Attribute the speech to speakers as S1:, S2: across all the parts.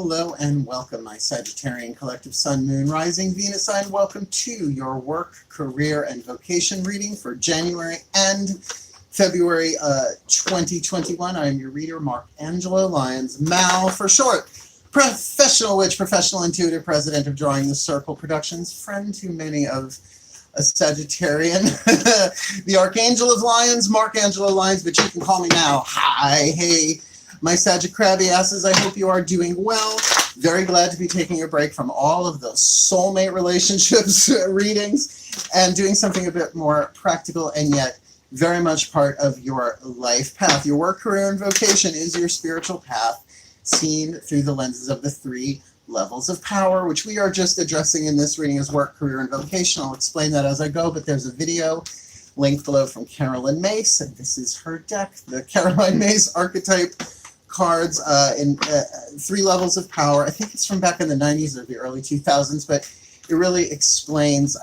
S1: Hello and welcome, my Sagittarian Collective Sun, Moon, Rising, Venus sign. Welcome to your work, career, and vocation reading for January and February 2021. I am your reader, Mark Angelo Lyons, Mal for short. Professional witch, professional intuitive, president of Drawing the Circle Productions, friend to many of a Sagittarian, the Archangel of Lyons, Mark Angelo Lyons, but you can call me now. Hi, hey. My Sagittarius asses, I hope you are doing well. Very glad to be taking a break from all of those soulmate relationships readings and doing something a bit more practical and yet very much part of your life path. Your work, career, and vocation is your spiritual path seen through the lenses of the three levels of power, which we are just addressing in this reading as work, career, and vocation. I'll explain that as I go, but there's a video linked below from Caroline Myss, and this is her deck, the Caroline Myss Archetype cards in three levels of power. I think it's from back in the 90s or the early 2000s, but it really explains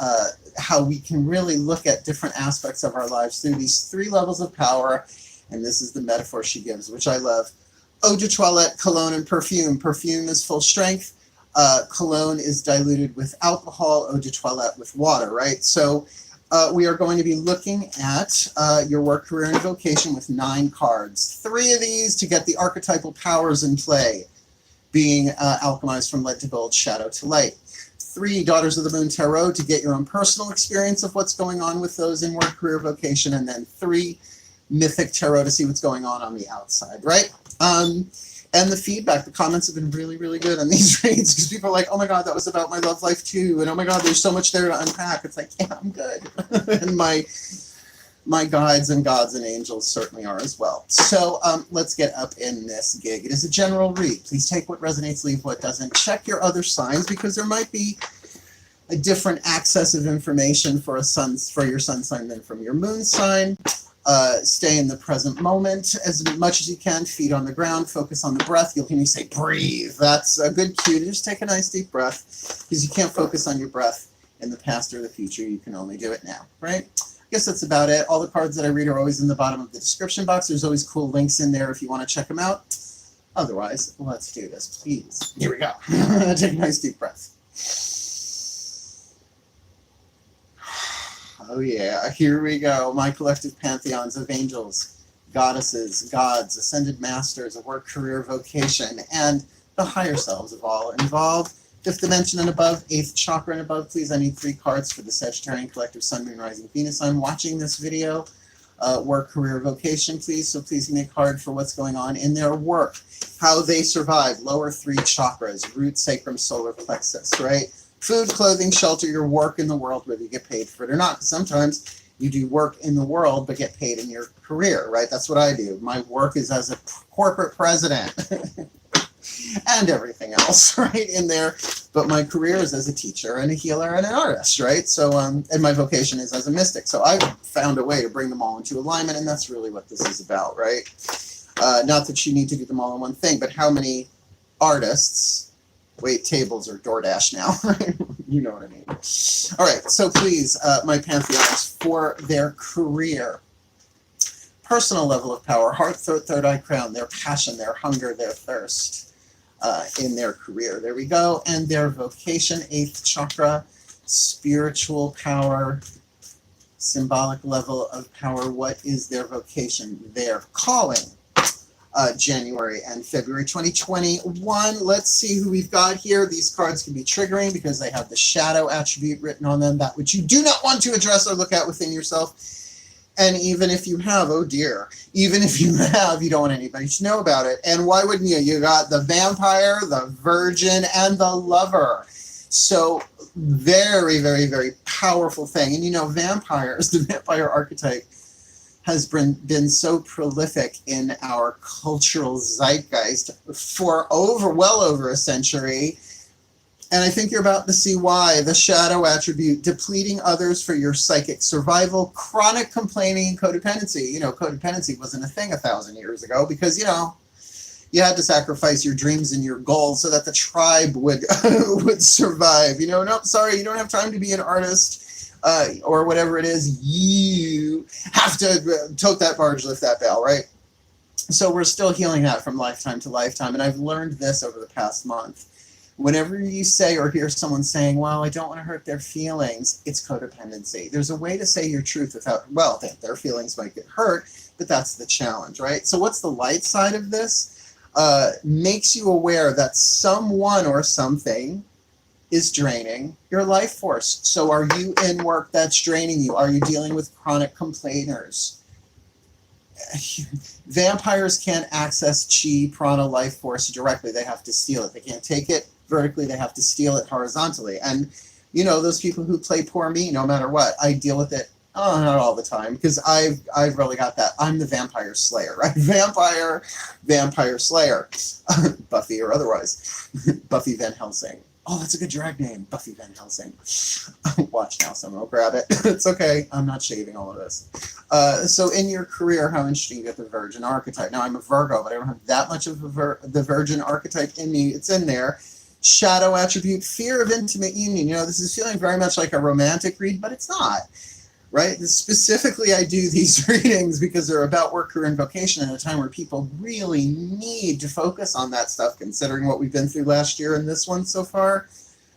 S1: how we can really look at different aspects of our lives through these three levels of power. And this is the metaphor she gives, which I love. Eau de toilette, cologne, and perfume. Perfume is full strength. Cologne is diluted with alcohol. Eau de toilette with water, right? So we are going to be looking at your work, career, and vocation with 9 cards. 3 of these to get the archetypal powers in play, being alchemized from lead to gold, shadow to light. 3 Daughters of the Moon Tarot to get your own personal experience of what's going on with those in work, career, vocation, and then 3 Mythic Tarot to see what's going on the outside, right? And the feedback, the comments have been really, really good on these reads because people are like, oh my God, that was about my love life too. And oh my God, there's so much there to unpack. It's like, yeah, I'm good. And my guides and gods and angels certainly are as well. So let's get up in this gig. It is a general read. Please take what resonates, leave what doesn't. Check your other signs because there might be a different access of information for your sun sign than from your moon sign. Stay in the present moment as much as you can. Feet on the ground. Focus on the breath. You'll hear me say, breathe. That's a good cue to just take a nice deep breath because you can't focus on your breath in the past or the future. You can only do it now, right? I guess that's about it. All the cards that I read are always in the bottom of the description box. There's always cool links in there if you want to check them out. Otherwise, let's do this, please. Here we go. Take a nice deep breath. Oh yeah, here we go. My collective pantheons of angels, goddesses, gods, ascended masters, a work, career, vocation, and the higher selves of all involved. 5th dimension and above, 8th chakra and above, please. I need 3 cards for the Sagittarian Collective Sun, Moon, Rising, Venus. I'm watching this video. Work, career, vocation, please. So please give me a card for what's going on in their work. How they survive. Lower 3 chakras, root, sacrum, solar plexus, right? Food, clothing, shelter, your work in the world, whether you get paid for it or not. Sometimes you do work in the world but get paid in your career, right? That's what I do. My work is as a corporate president and everything else, right, in there. But my career is as a teacher and a healer and an artist, right? So, and my vocation is as a mystic. So I've found a way to bring them all into alignment, and that's really what this is about, right? Not that you need to do them all in one thing, but how many artists wait tables or DoorDash now? You know what I mean. All right, so please, my pantheons, for their career, personal level of power, heart, throat, third eye, crown, their passion, their hunger, their thirst in their career. There we go. And their vocation, 8th chakra, spiritual power, symbolic level of power. What is their vocation? Their calling. January and February 2021. Let's see who we've got here. These cards can be triggering because they have the shadow attribute written on them, that which you do not want to address or look at within yourself. And even if you have, oh dear, even if you have, you don't want anybody to know about it. And why wouldn't you? You got the vampire, the virgin, and the lover. So very, very, very powerful thing. And you know, vampires, the vampire archetype, has been so prolific in our cultural zeitgeist for well over a century. And I think you're about to see why. The shadow attribute, depleting others for your psychic survival, chronic complaining, and codependency. You know, codependency wasn't a thing 1,000 years ago because, you know, you had to sacrifice your dreams and your goals so that the tribe would survive. You know, no, sorry, you don't have time to be an artist. Or whatever it is, you have to tote that barge, lift that bell, right? So we're still healing that from lifetime to lifetime. And I've learned this over the past month. Whenever you say or hear someone saying, well, I don't want to hurt their feelings, it's codependency. There's a way to say your truth without, well, their feelings might get hurt, but that's the challenge, right? So what's the light side of this? Makes you aware that someone or something is draining your life force. So are you in work that's draining you? Are you dealing with chronic complainers? Vampires can't access chi, prana, life force directly. They have to steal it. They can't take it vertically. They have to steal it horizontally. And, you know, those people who play poor me, no matter what, I deal with it, not all the time, because I've really got that. I'm the vampire slayer, right? Vampire slayer. Buffy or otherwise. Buffy Van Helsing. Oh, that's a good drag name, Buffy Van Helsing. Watch now, someone will grab it. It's okay, I'm not shaving all of this. So in your career, how interesting you get the Virgin archetype. Now, I'm a Virgo, but I don't have that much of the Virgin archetype in me. It's in there. Shadow attribute, fear of intimate union. You know, this is feeling very much like a romantic read, but it's not. Right? Specifically, I do these readings because they're about work, career, and vocation at a time where people really need to focus on that stuff, considering what we've been through last year and this one so far.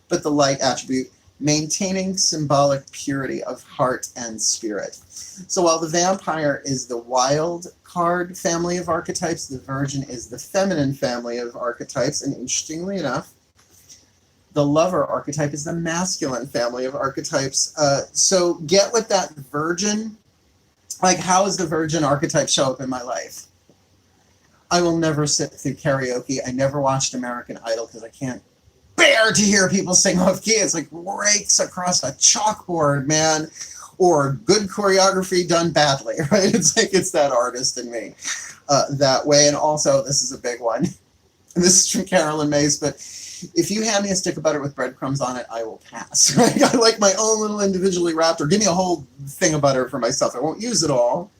S1: But the light attribute, maintaining symbolic purity of heart and spirit. So while the vampire is the wild card family of archetypes, the virgin is the feminine family of archetypes, and interestingly enough, the lover archetype is the masculine family of archetypes. So get with that virgin. Like, how does the virgin archetype show up in my life? I will never sit through karaoke. I never watched American Idol because I can't bear to hear people sing off key. It's like rakes across a chalkboard, man. Or good choreography done badly, right? It's like it's that artist in me that way. And also, this is a big one. And this is from Carolyn Myss, but if you hand me a stick of butter with breadcrumbs on it, I will pass. Right? I like my own little individually wrapped, or give me a whole thing of butter for myself. I won't use it all.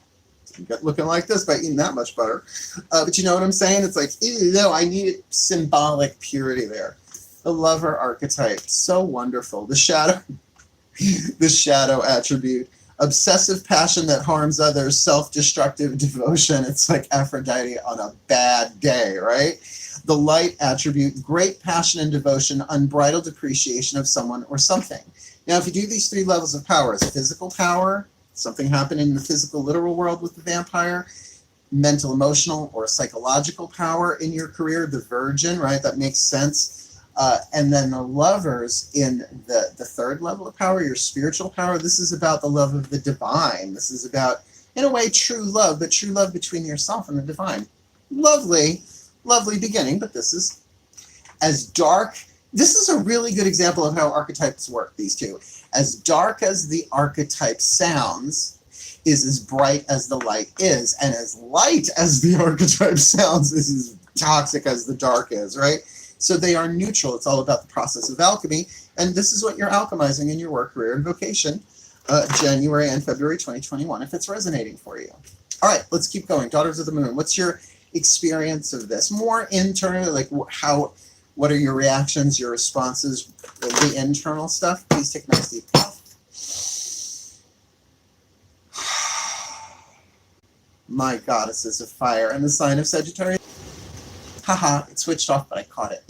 S1: Get looking like this by eating that much butter. But you know what I'm saying? It's like, ew, no, I need symbolic purity there. The lover archetype, so wonderful. The shadow attribute, obsessive passion that harms others, self-destructive devotion. It's like Aphrodite on a bad day, right? The light attribute, great passion and devotion, unbridled appreciation of someone or something. Now, if you do these three levels of power, it's physical power, something happened in the physical literal world with the vampire, mental, emotional, or psychological power in your career, the virgin, right? That makes sense. And then the lovers in the third level of power, your spiritual power. This is about the love of the divine. This is about, in a way, true love, but true love between yourself and the divine. Lovely beginning, but this is as dark. This is a really good example of how archetypes work, these two. As dark as the archetype sounds is as bright as the light is, and as light as the archetype sounds is as toxic as the dark is, right? So they are neutral. It's all about the process of alchemy, and this is what you're alchemizing in your work, career, and vocation, January and February 2021, if it's resonating for you. All right, let's keep going. Daughters of the Moon, what's your experience of this? More internally, like what are your reactions, your responses, the internal stuff? Please take a nice deep breath. My goddesses of fire and the sign of Sagittarius. Haha, it switched off, but I caught it.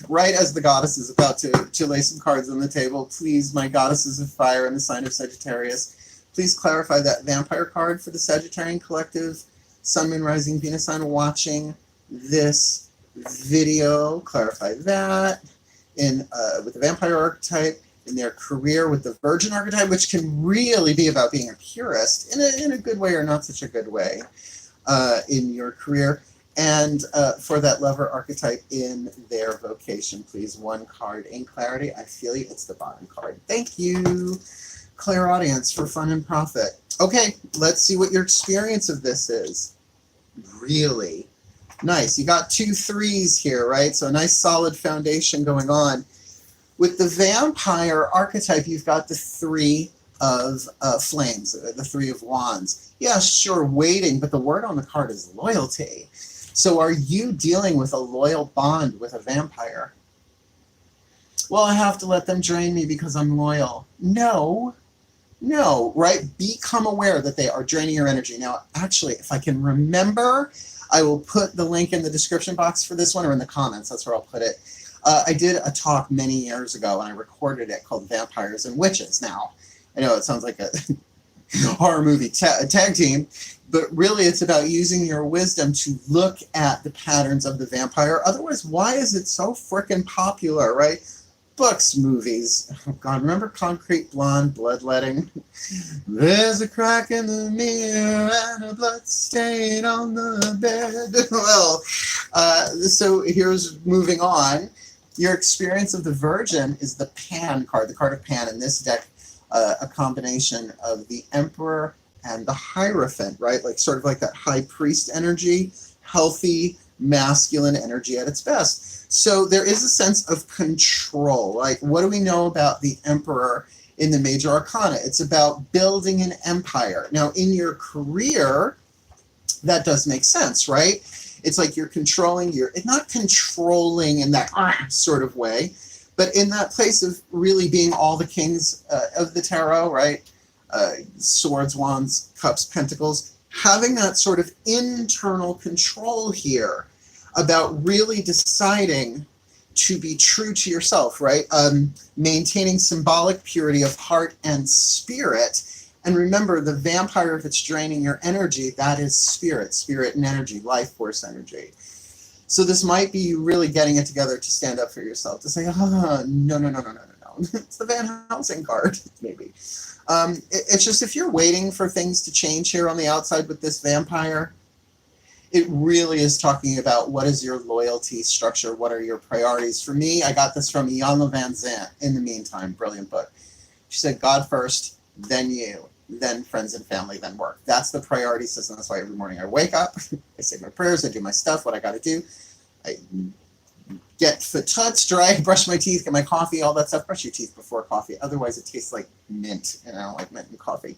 S1: Right as the goddess is about to lay some cards on the table, please, my goddesses of fire and the sign of Sagittarius, please clarify that vampire card for the Sagittarian collective, Sun, Moon, Rising, Venus sign watching this video. Clarify that with the vampire archetype, in their career with the virgin archetype, which can really be about being a purist in a good way or not such a good way in your career. And for that lover archetype in their vocation, please, one card in clarity. I feel you. It's the bottom card. Thank you, clairaudience, for fun and profit. Okay, let's see what your experience of this is. Really nice. You got 2 3s here, right? So a nice solid foundation going on. With the vampire archetype, you've got the 3 of flames, the 3 of wands. Yeah, sure, waiting, but the word on the card is loyalty. So are you dealing with a loyal bond with a vampire? Well, I have to let them drain me because I'm loyal. No, No, right? Become aware that they are draining your energy. Now, actually, if I can remember, I will put the link in the description box for this one, or in the comments. That's where I'll put it. I did a talk many years ago, and I recorded it, called Vampires and Witches. Now, I know it sounds like a horror movie tag team, but really it's about using your wisdom to look at the patterns of the vampire. Otherwise, why is it so freaking popular, right? Books, movies. Oh God, remember Concrete Blonde, Bloodletting? There's a crack in the mirror and a blood stain on the bed. Well, so here's moving on. Your experience of the Virgin is the Pan card, the card of Pan in this deck, a combination of the Emperor and the Hierophant, right? Like sort of like that high priest energy, healthy, masculine energy at its best. So there is a sense of control. Like, what do we know about the Emperor in the Major Arcana? It's about building an empire. Now, in your career, that does make sense, right? It's like you're controlling not controlling in that sort of way, but in that place of really being all the kings of the tarot, right? Swords, wands, cups, pentacles, having that sort of internal control here about really deciding to be true to yourself, right? Maintaining symbolic purity of heart and spirit. And remember, the vampire, if it's draining your energy, that is spirit and energy, life force energy. So this might be you really getting it together to stand up for yourself, to say, no. It's the Van Helsing card, maybe. It's just, if you're waiting for things to change here on the outside with this vampire, it really is talking about what is your loyalty structure, what are your priorities. For me, I got this from Iyanla Vanzant, In the Meantime, brilliant book. She said, God first, then you, then friends and family, then work. That's the priority system. That's why every morning I wake up, I say my prayers, I do my stuff, what I got to do. I get touched, dry, brush my teeth, get my coffee, all that stuff. Brush your teeth before coffee. Otherwise, it tastes like mint, and I don't like mint in coffee.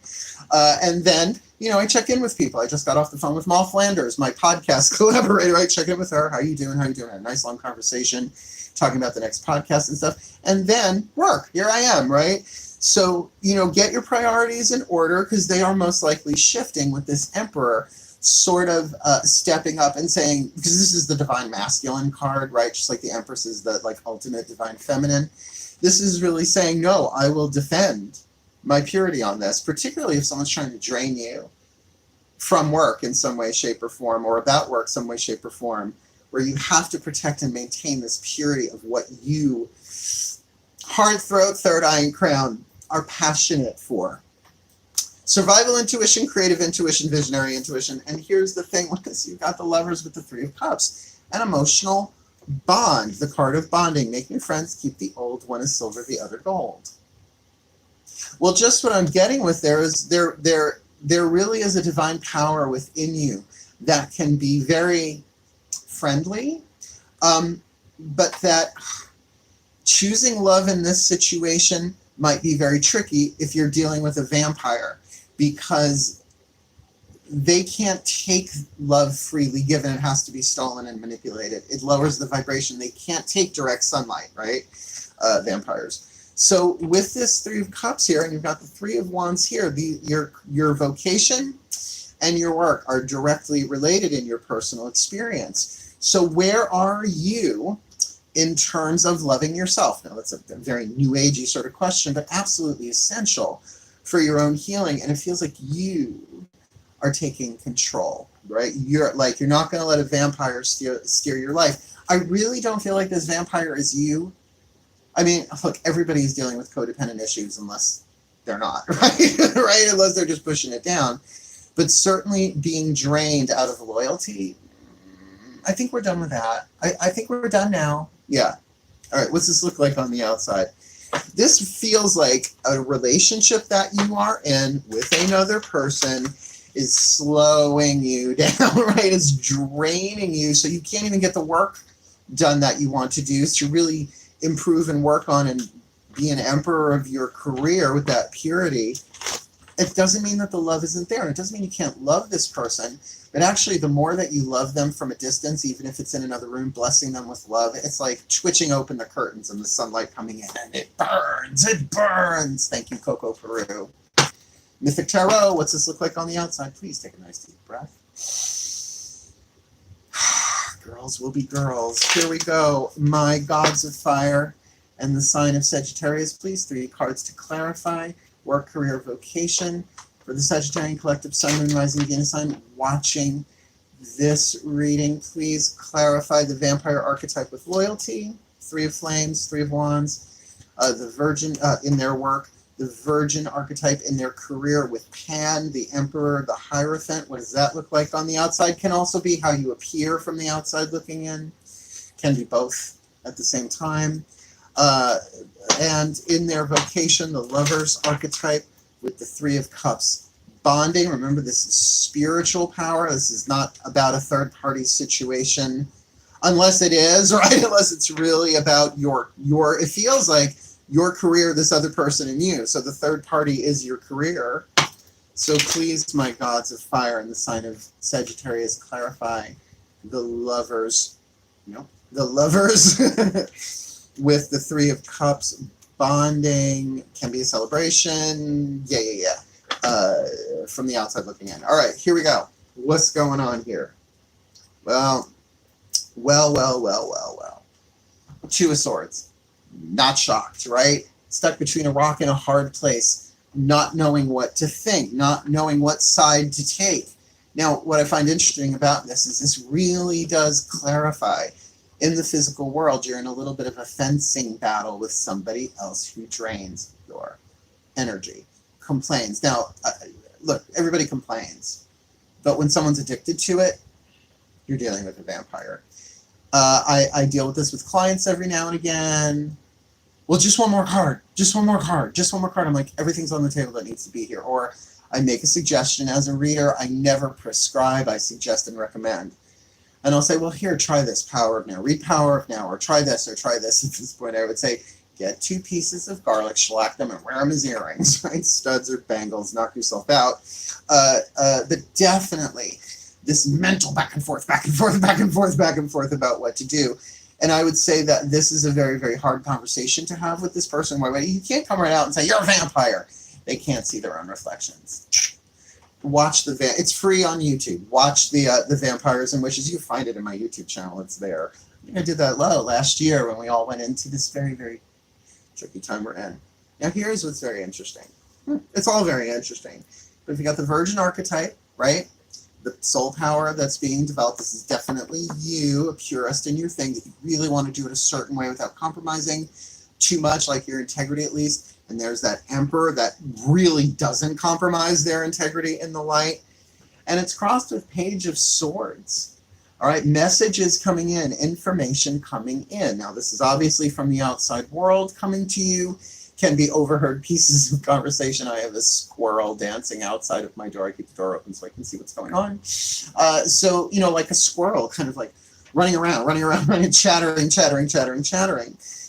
S1: And then, I check in with people. I just got off the phone with Mal Flanders, my podcast collaborator. I check in with her. How you doing? How you doing? I had a nice long conversation talking about the next podcast and stuff. And then work. Here I am, right? So, get your priorities in order, because they are most likely shifting with this Emperor sort of stepping up and saying, because this is the divine masculine card, right? Just like the Empress is the ultimate divine feminine. This is really saying, no, I will defend my purity on this, particularly if someone's trying to drain you from work in some way, shape, or form, or about work some way, shape, or form, where you have to protect and maintain this purity of what you, heart, throat, third eye, and crown, are passionate for. Survival intuition, creative intuition, visionary intuition. And here's the thing with this. You've got the Lovers with the Three of Cups. An emotional bond, the card of bonding. Make new friends, keep the old. One is silver, the other gold. Well, just what I'm getting with there is there really is a divine power within you that can be very friendly, but that choosing love in this situation might be very tricky if you're dealing with a vampire, because they can't take love freely given. It has to be stolen and manipulated. It lowers the vibration. They can't take direct sunlight, right? Vampires. So with this Three of Cups here, and you've got the Three of Wands here, your vocation and your work are directly related in your personal experience. So where are you in terms of loving yourself? Now, that's a very new agey sort of question, but absolutely essential for your own healing. And it feels like you are taking control, right? You're not going to let a vampire steer your life. I really don't feel like this vampire is you. I mean, look, everybody is dealing with codependent issues unless they're not, right? Right? Unless they're just pushing it down. But certainly being drained out of loyalty, I think we're done with that. I think we're done now. Yeah. All right, what's this look like on the outside? This feels like a relationship that you are in with another person is slowing you down, right? It's draining you, so you can't even get the work done that you want to do to really improve and work on and be an emperor of your career with that purity. It doesn't mean that the love isn't there. It doesn't mean you can't love this person, but actually the more that you love them from a distance, even if it's in another room, blessing them with love, it's like twitching open the curtains and the sunlight coming in, and it burns. Thank you, Coco Peru. Mythic Tarot, what's this look like on the outside? Please take a nice deep breath. Girls will be girls. Here we go. My gods of fire and the sign of Sagittarius, please. 3 cards to clarify. Work, career, vocation. For the Sagittarian collective Sun, Moon, Rising, Venus sign watching this reading, please clarify the vampire archetype with loyalty. 3 of flames, 3 of wands. The Virgin in their work. The Virgin archetype in their career with Pan, the Emperor, the Hierophant. What does that look like on the outside? Can also be how you appear from the outside looking in. Can be both at the same time. And in their vocation, the Lover's archetype with the 3 of Cups. Bonding, remember this is spiritual power. This is not about a third-party situation. Unless it is, right? Unless it's really about your, it feels like your career, this other person, and you. So the third party is your career. So please, my gods of fire and the sign of Sagittarius, clarify the Lovers. No, the Lovers with the 3 of Cups. Bonding can be a celebration. Yeah. From the outside looking in. All right, here we go. What's going on here? Well. 2 of Swords. Not shocked, right? Stuck between a rock and a hard place, not knowing what to think, not knowing what side to take. Now, what I find interesting about this is this really does clarify. In the physical world, you're in a little bit of a fencing battle with somebody else who drains your energy, complains. Now, look, everybody complains, but when someone's addicted to it, you're dealing with a vampire. I deal with this with clients every now and again. Well, just one more card, just one more card, just one more card. I'm like, everything's on the table that needs to be here. Or I make a suggestion as a reader. I never prescribe, I suggest and recommend. And I'll say, well, here, try this, Power of Now, read Power of Now, or try this, or try this. At this point, I would say, get 2 pieces of garlic, shellac them, and wear them as earrings, right? Studs or bangles, knock yourself out. But definitely, this mental back and forth about what to do. And I would say that this is a very, very hard conversation to have with this person. Why you can't come right out and say, you're a vampire. They can't see their own reflections. Watch it's free on YouTube. Watch the Vampires and Witches. You find it in my YouTube channel. It's there. I think I did that last year when we all went into this very, very tricky time we're in. Now here's what's very interesting. It's all very interesting. But if you got the Virgin archetype, right? The soul power that's being developed, this is definitely you, a purist in your thing, that you really want to do it a certain way without compromising too much, like your integrity at least. And there's that Emperor that really doesn't compromise their integrity in the light. And it's crossed with Page of Swords. All right, messages coming in, information coming in. Now, this is obviously from the outside world coming to you. Can be overheard pieces of conversation. I have a squirrel dancing outside of my door. I keep the door open so I can see what's going on. So, you know, like a squirrel, kind of like running around, chattering.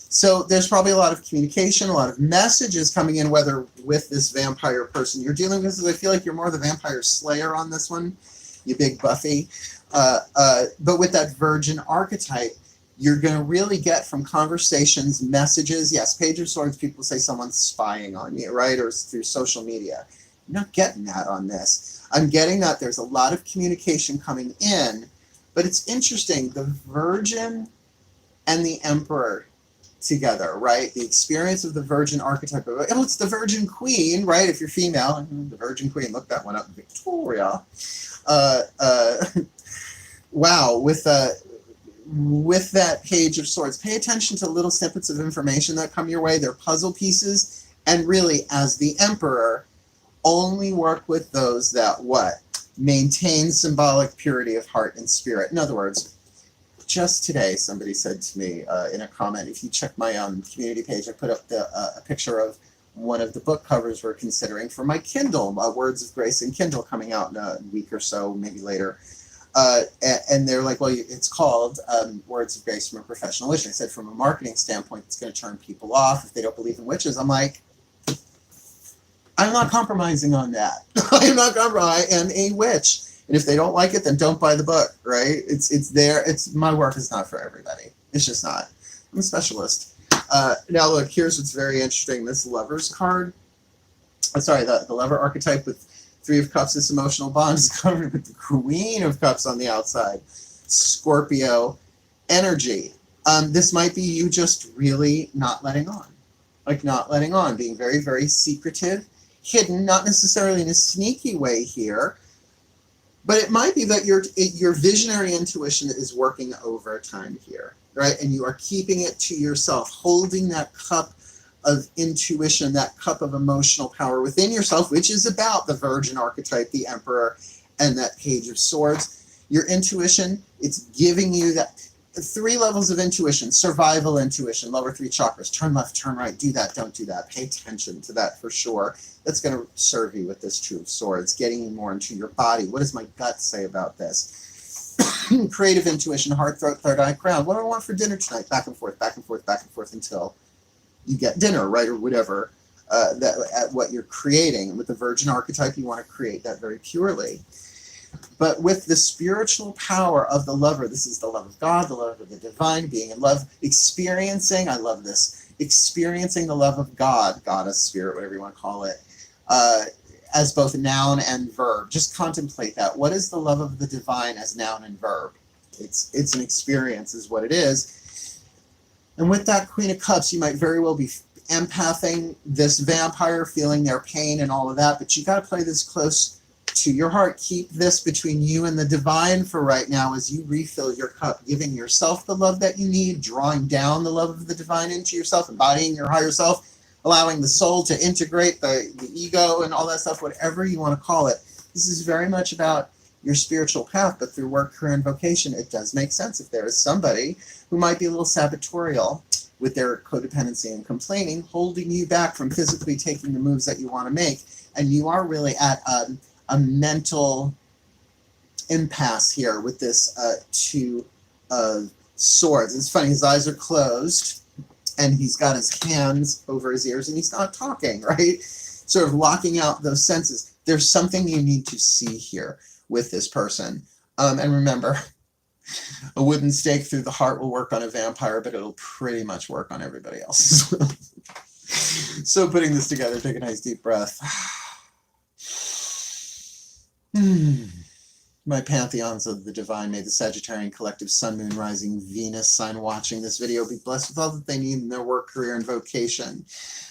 S1: So there's probably a lot of communication, a lot of messages coming in, whether with this vampire person you're dealing with. I feel like you're more the vampire slayer on this one, you big Buffy. But with that Virgin archetype, you're going to really get from conversations, messages. Yes, Page of Swords, people say someone's spying on you, right? Or through social media. I'm not getting that on this. I'm getting that there's a lot of communication coming in, but it's interesting. The Virgin and the Emperor together, right? The experience of the Virgin archetype. Oh, it's the Virgin Queen, right? If you're female, the Virgin Queen, look that one up, Victoria. Wow, with that Page of Swords, pay attention to little snippets of information that come your way. They're puzzle pieces, and really, as the Emperor, only work with those that what? Maintain symbolic purity of heart and spirit. In other words, just today, somebody said to me in a comment, if you check my community page, I put up a picture of one of the book covers we're considering for my Kindle, Words of Grace in Kindle, coming out in a week or so, maybe later. And they're like, well, it's called Words of Grace from a Professional Witch. And I said, from a marketing standpoint, it's going to turn people off if they don't believe in witches. I'm like, I'm not compromising on that. I am a witch. And if they don't like it, then don't buy the book, right? It's there. My work is not for everybody. It's just not. I'm a specialist. Now, look, here's what's very interesting. This Lover's card. sorry, the lover archetype with 3 of Cups, this emotional bond is covered with the Queen of Cups on the outside. Scorpio energy. This might be you just really not letting on. Like not letting on, being very, very secretive, hidden, not necessarily in a sneaky way here, but it might be that your visionary intuition is working overtime here, right? And you are keeping it to yourself, holding that cup of intuition, that cup of emotional power within yourself, which is about the Virgin archetype, the Emperor, and that Page of Swords. Your intuition, it's giving you that 3 levels of intuition: survival intuition, lower 3 chakras, turn left, turn right, do that, don't do that, pay attention to that for sure. That's going to serve you with this Two of Swords, getting you more into your body. What does my gut say about this? Creative intuition, heart, throat, third eye, crown. What do I want for dinner tonight? Back and forth, back and forth, back and forth until you get dinner, right, or whatever, at what you're creating. With the Virgin archetype, you want to create that very purely. But with the spiritual power of the lover, this is the love of God, the love of the divine, being in love, experiencing, I love this, experiencing the love of God, goddess, spirit, whatever you want to call it, as both noun and verb. Just contemplate that. What is the love of the divine as noun and verb? It's an experience is what it is. And with that Queen of Cups, you might very well be empathing this vampire, feeling their pain and all of that, but you got to play this close to your heart. Keep this between you and the divine for right now as you refill your cup, giving yourself the love that you need, drawing down the love of the divine into yourself, embodying your higher self, allowing the soul to integrate the ego and all that stuff, whatever you want to call it. This is very much about your spiritual path, but through work, career, and vocation, it does make sense. If there is somebody who might be a little sabotorial with their codependency and complaining, holding you back from physically taking the moves that you want to make, and you are really at a mental impasse here with this Two of Swords. It's funny, his eyes are closed, and he's got his hands over his ears, and he's not talking, right? Sort of locking out those senses. There's something you need to see here with this person. And remember, a wooden stake through the heart will work on a vampire, but it'll pretty much work on everybody else as well. So putting this together, take a nice deep breath. My pantheons of the divine, may the Sagittarian collective Sun, Moon, Rising, Venus sign watching this video be blessed with all that they need in their work, career, and vocation,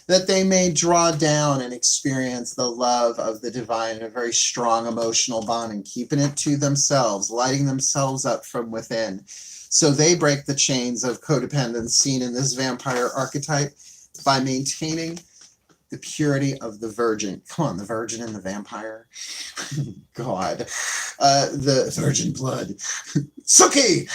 S1: that they may draw down and experience the love of the divine in a very strong emotional bond and keeping it to themselves, lighting themselves up from within, so they break the chains of codependence seen in this vampire archetype by maintaining the purity of the virgin. Come on, the virgin and the vampire. God. The virgin blood. Suki!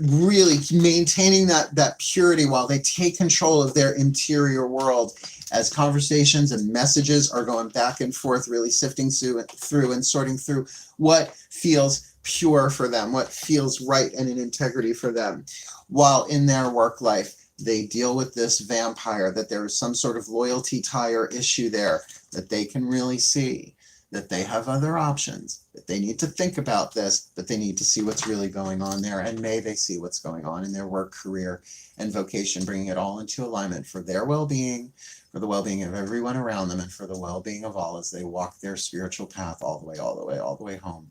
S1: Really maintaining that purity while they take control of their interior world as conversations and messages are going back and forth, really sifting through and sorting through what feels pure for them, what feels right and in integrity for them, while in their work life they deal with this vampire, that there is some sort of loyalty tie or issue there, that they can really see that they have other options, that they need to think about this, but they need to see what's really going on there. And may they see what's going on in their work, career, and vocation, bringing it all into alignment for their well-being, for the well-being of everyone around them, and for the well-being of all as they walk their spiritual path all the way, all the way, all the way home,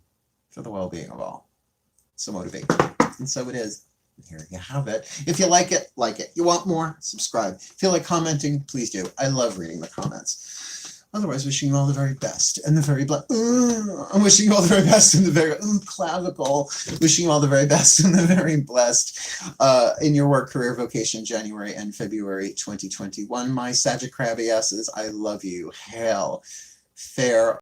S1: for the well-being of all. So motivate. And so it is. Here you have it. If you like it, like it. You want more? Subscribe. If you like commenting, please do. I love reading the comments. Otherwise, wishing you all the very best and the very I'm wishing you all the very best and the very clavicle. Wishing you all the very best and the very blessed in your work, career, vocation, January and February 2021. My Sagittariuses, I love you. Hail, fair.